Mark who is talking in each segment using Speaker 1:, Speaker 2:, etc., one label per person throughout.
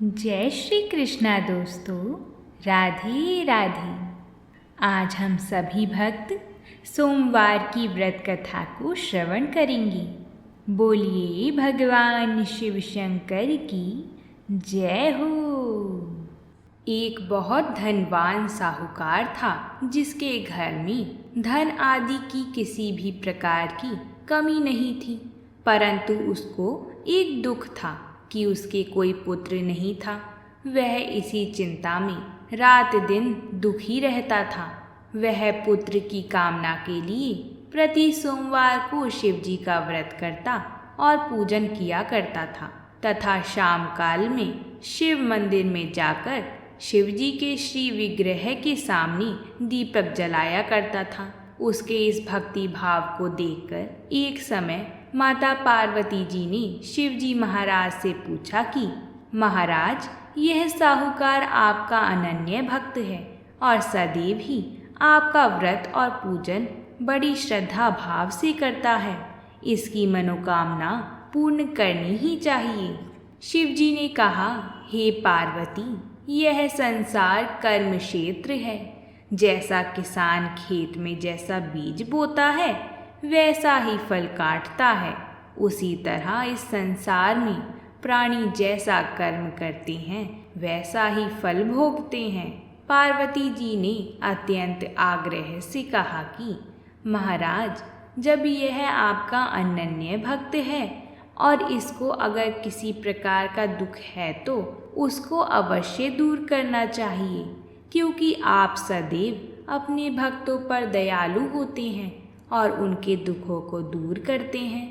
Speaker 1: जय श्री कृष्णा दोस्तों, राधे राधे। आज हम सभी भक्त सोमवार की व्रत कथा को श्रवण करेंगे। बोलिए भगवान शिव शंकर की जय हो। एक बहुत धनवान साहूकार था जिसके घर में धन आदि की किसी भी प्रकार की कमी नहीं थी, परंतु उसको एक दुख था कि उसके कोई पुत्र नहीं था। वह इसी चिंता में रात दिन दुखी रहता था। वह पुत्र की कामना के लिए प्रति सोमवार को शिव जी का व्रत करता और पूजन किया करता था तथा शाम काल में शिव मंदिर में जाकर शिव जी के श्री विग्रह के सामने दीपक जलाया करता था। उसके इस भक्ति भाव को देखकर एक समय माता पार्वती जी ने शिव जी महाराज से पूछा कि महाराज, यह साहूकार आपका अनन्य भक्त है और सदैव ही आपका व्रत और पूजन बड़ी श्रद्धा भाव से करता है। इसकी मनोकामना पूर्ण करनी ही चाहिए। शिव जी ने कहा, हे पार्वती, यह संसार कर्म क्षेत्र है। जैसा किसान खेत में जैसा बीज बोता है वैसा ही फल काटता है, उसी तरह इस संसार में प्राणी जैसा कर्म करते हैं वैसा ही फल भोगते हैं। पार्वती जी ने अत्यंत आग्रह से कहा कि महाराज, जब यह आपका अनन्य भक्त है और इसको अगर किसी प्रकार का दुख है तो उसको अवश्य दूर करना चाहिए, क्योंकि आप सदैव अपने भक्तों पर दयालु होते हैं और उनके दुखों को दूर करते हैं।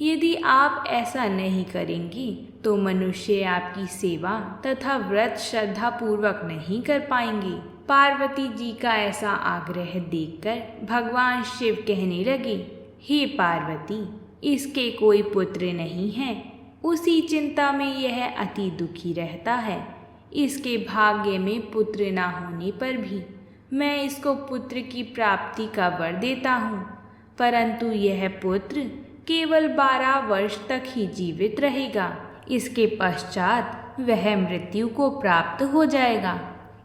Speaker 1: यदि आप ऐसा नहीं करेंगी तो मनुष्य आपकी सेवा तथा व्रत श्रद्धा पूर्वक नहीं कर पाएंगे। पार्वती जी का ऐसा आग्रह देखकर भगवान शिव कहने लगे, हे पार्वती, इसके कोई पुत्र नहीं है, उसी चिंता में यह अति दुखी रहता है। इसके भाग्य में पुत्र ना होने पर भी मैं इसको पुत्र की प्राप्ति का वर देता हूँ, परंतु यह पुत्र केवल 12 वर्ष तक ही जीवित रहेगा। इसके पश्चात वह मृत्यु को प्राप्त हो जाएगा।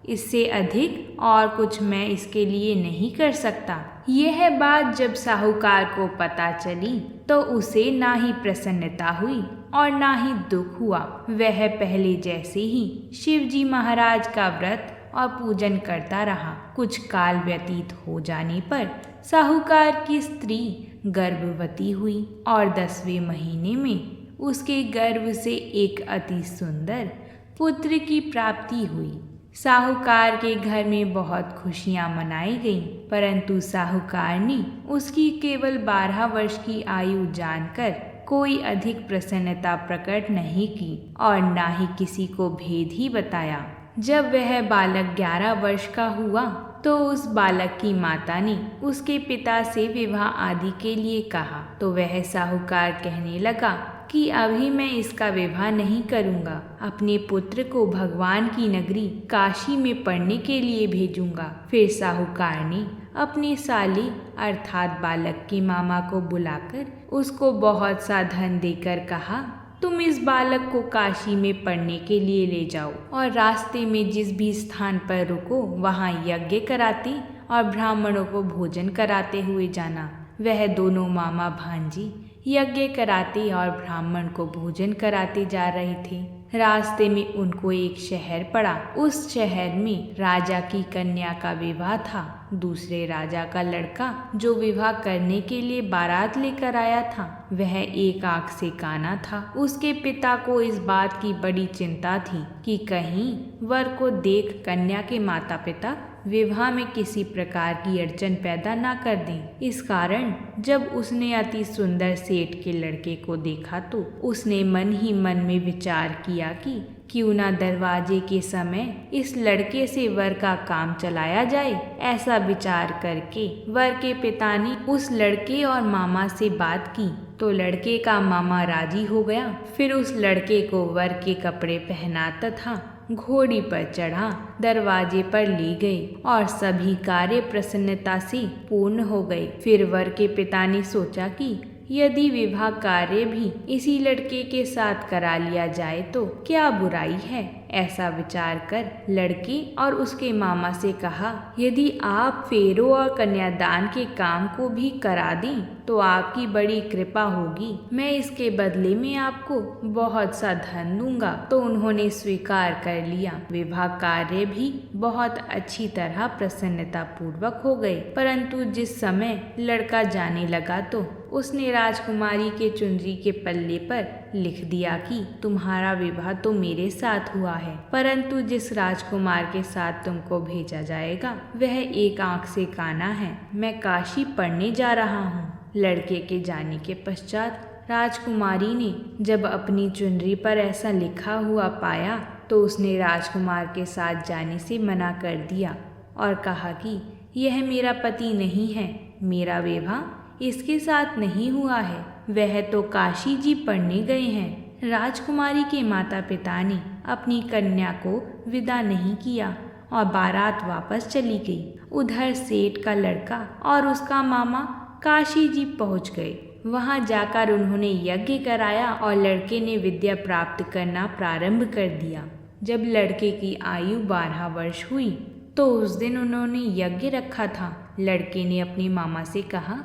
Speaker 1: इससे अधिक और कुछ मैं इसके लिए नहीं कर सकता। यह बात जब साहूकार को पता चली तो उसे ना ही प्रसन्नता हुई और ना ही दुख हुआ। वह पहले जैसे ही शिव जी महाराज का व्रत और पूजन करता रहा। कुछ काल व्यतीत हो जाने पर साहूकार की स्त्री गर्भवती हुई और 10वें महीने में उसके गर्भ से एक अति सुंदर पुत्र की प्राप्ति हुई। साहूकार के घर में बहुत खुशियां मनाई गईं, परंतु साहूकार ने उसकी केवल 12 वर्ष की आयु जानकर कोई अधिक प्रसन्नता प्रकट नहीं की और ना ही किसी को भेद ही बताया। जब वह बालक 11 वर्ष का हुआ तो उस बालक की माता ने उसके पिता से विवाह आदि के लिए कहा, तो वह साहूकार कहने लगा कि अभी मैं इसका विवाह नहीं करूँगा, अपने पुत्र को भगवान की नगरी काशी में पढ़ने के लिए भेजूँगा। फिर साहूकार ने अपने साले अर्थात बालक के मामा को बुलाकर उसको बहुत सा धन देकर कहा, तुम इस बालक को काशी में पढ़ने के लिए ले जाओ और रास्ते में जिस भी स्थान पर रुको वहाँ यज्ञ कराते और ब्राह्मणों को भोजन कराते हुए जाना। वह दोनों मामा भांजी यज्ञ कराते और ब्राह्मण को भोजन कराते जा रहे थे। रास्ते में उनको एक शहर पड़ा। उस शहर में राजा की कन्या का विवाह था। दूसरे राजा का लड़का जो विवाह करने के लिए बारात लेकर आया था वह एक आंख से काना था। उसके पिता को इस बात की बड़ी चिंता थी कि कहीं वर को देख कन्या के माता पिता विवाह में किसी प्रकार की अड़चन पैदा ना कर दें। इस कारण जब उसने अति सुंदर सेठ के लड़के को देखा तो उसने मन ही मन में विचार किया कि क्यों ना दरवाजे के समय इस लड़के से वर का काम चलाया जाए। ऐसा विचार करके वर के पिता ने उस लड़के और मामा से बात की तो लड़के का मामा राजी हो गया। फिर उस लड़के को वर के कपड़े पहना तथा घोड़ी पर चढ़ा दरवाजे पर ले गए और सभी कार्य प्रसन्नता से पूर्ण हो गए। फिर वर के पिता ने सोचा कि यदि विवाह कार्य भी इसी लड़के के साथ करा लिया जाए तो क्या बुराई है। ऐसा विचार कर लड़के और उसके मामा से कहा, यदि आप फेरों और कन्यादान के काम को भी करा दें तो आपकी बड़ी कृपा होगी। मैं इसके बदले में आपको बहुत सा धन दूंगा। तो उन्होंने स्वीकार कर लिया। विवाह कार्य भी बहुत अच्छी तरह प्रसन्नता पूर्वक हो गए। परंतु जिस समय लड़का जाने लगा तो उसने राजकुमारी के चुनरी के पल्ले पर लिख दिया कि तुम्हारा विवाह तो मेरे साथ हुआ है, परंतु जिस राजकुमार के साथ तुमको भेजा जाएगा वह एक आंख से काना है। मैं काशी पढ़ने जा रहा हूँ। लड़के के जाने के पश्चात राजकुमारी ने जब अपनी चुनरी पर ऐसा लिखा हुआ पाया तो उसने राजकुमार के साथ जाने से मना कर दिया और कहा कि यह मेरा पति नहीं है, मेरा विवाह इसके साथ नहीं हुआ है, वह तो काशी जी पढ़ने गए हैं। राजकुमारी के माता पिता ने अपनी कन्या को विदा नहीं किया और बारात वापस चली गई। उधर सेठ का लड़का और उसका मामा काशी जी पहुंच गए। वहां जाकर उन्होंने यज्ञ कराया और लड़के ने विद्या प्राप्त करना प्रारंभ कर दिया। जब लड़के की आयु 12 वर्ष हुई तो उस दिन उन्होंने यज्ञ रखा था। लड़के ने अपने मामा से कहा,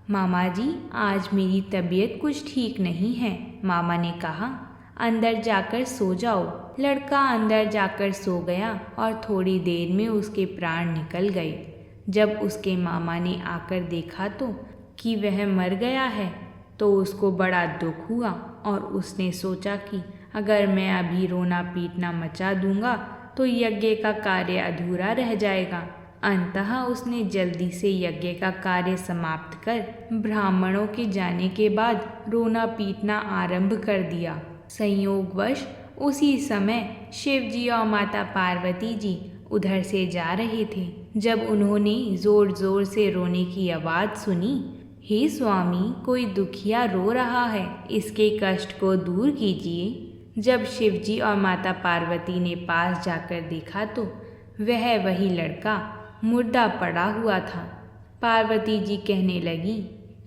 Speaker 1: मामा जी आज मेरी तबीयत कुछ ठीक नहीं है। मामा ने कहा, अंदर जाकर सो जाओ। लड़का अंदर जाकर सो गया और थोड़ी देर में उसके प्राण निकल गए। जब उसके मामा ने आकर देखा तो कि वह मर गया है तो उसको बड़ा दुख हुआ और उसने सोचा कि अगर मैं अभी रोना पीटना मचा दूंगा तो यज्ञ का कार्य अधूरा रह जाएगा। अंततः उसने जल्दी से यज्ञ का कार्य समाप्त कर ब्राह्मणों के जाने के बाद रोना पीटना आरंभ कर दिया। संयोगवश उसी समय शिव जी और माता पार्वती जी उधर से जा रहे थे। जब उन्होंने जोर जोर से रोने की आवाज़ सुनी, हे स्वामी, कोई दुखिया रो रहा है, इसके कष्ट को दूर कीजिए। जब शिव जी और माता पार्वती ने पास जाकर देखा तो वह वही लड़का मुर्दा पड़ा हुआ था। पार्वती जी कहने लगी,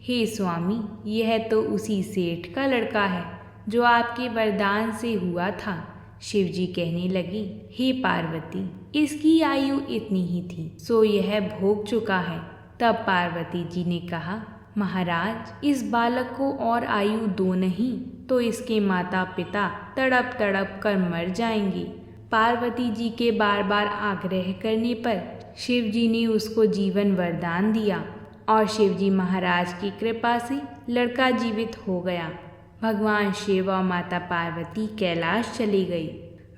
Speaker 1: हे स्वामी, यह तो उसी सेठ का लड़का है जो आपके वरदान से हुआ था। शिव जी कहने लगे, हे पार्वती, इसकी आयु इतनी ही थी सो यह भोग चुका है। तब पार्वती जी ने कहा, महाराज, इस बालक को और आयु दो नहीं तो इसके माता पिता तड़प तड़प कर मर जाएंगे। पार्वती जी के बार बार आग्रह करने पर शिव जी ने उसको जीवन वरदान दिया और शिव जी महाराज की कृपा से लड़का जीवित हो गया। भगवान शिव और माता पार्वती कैलाश चली गई।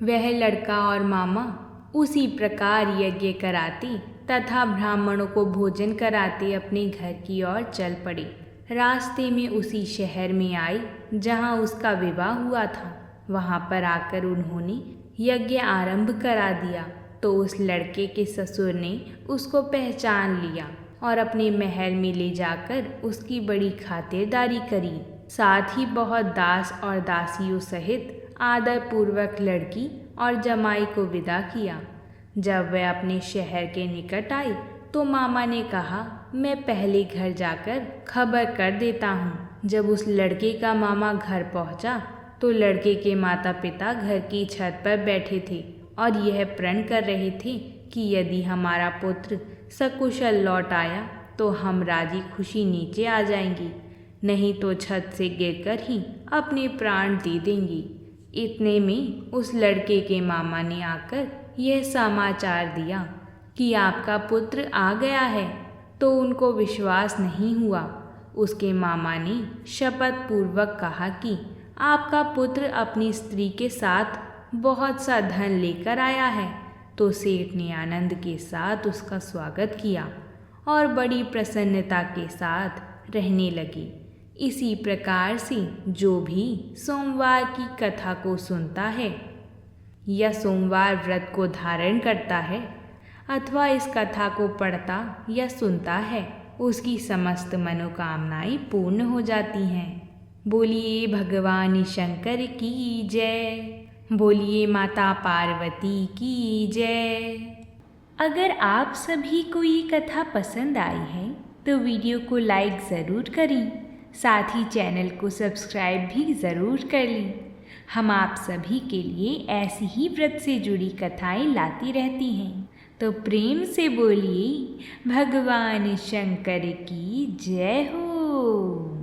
Speaker 1: वह लड़का और मामा उसी प्रकार यज्ञ कराते तथा ब्राह्मणों को भोजन कराते अपने घर की ओर चल पड़े। रास्ते में उसी शहर में आए जहाँ उसका विवाह हुआ था। वहाँ पर आकर उन्होंने यज्ञ आरंभ करा दिया तो उस लड़के के ससुर ने उसको पहचान लिया और अपने महल में ले जाकर उसकी बड़ी खातिरदारी करी। साथ ही बहुत दास और दासियों सहित आदर पूर्वक लड़की और जमाई को विदा किया। जब वह अपने शहर के निकट आई तो मामा ने कहा, मैं पहले घर जाकर खबर कर देता हूँ। जब उस लड़के का मामा घर पहुँचा तो लड़के के माता पिता घर की छत पर बैठे थे और यह प्रण कर रहे थे कि यदि हमारा पुत्र सकुशल लौट आया तो हम राजी खुशी नीचे आ जाएंगी, नहीं तो छत से गिरकर ही अपने प्राण दे देंगी। इतने में उस लड़के के मामा ने आकर यह समाचार दिया कि आपका पुत्र आ गया है। तो उनको विश्वास नहीं हुआ। उसके मामा ने शपथ पूर्वक कहा कि आपका पुत्र अपनी स्त्री के साथ बहुत सा धन लेकर आया है। तो सेठ ने आनंद के साथ उसका स्वागत किया और बड़ी प्रसन्नता के साथ रहने लगे। इसी प्रकार से जो भी सोमवार की कथा को सुनता है या सोमवार व्रत को धारण करता है अथवा इस कथा को पढ़ता या सुनता है, उसकी समस्त मनोकामनाएं पूर्ण हो जाती हैं। बोलिए भगवान शंकर की जय। बोलिए माता पार्वती की जय। अगर आप सभी को ये कथा पसंद आई है तो वीडियो को लाइक ज़रूर करें, साथ ही चैनल को सब्सक्राइब भी ज़रूर कर लें। हम आप सभी के लिए ऐसी ही व्रत से जुड़ी कथाएं लाती रहती हैं। तो प्रेम से बोलिए भगवान शंकर की जय हो।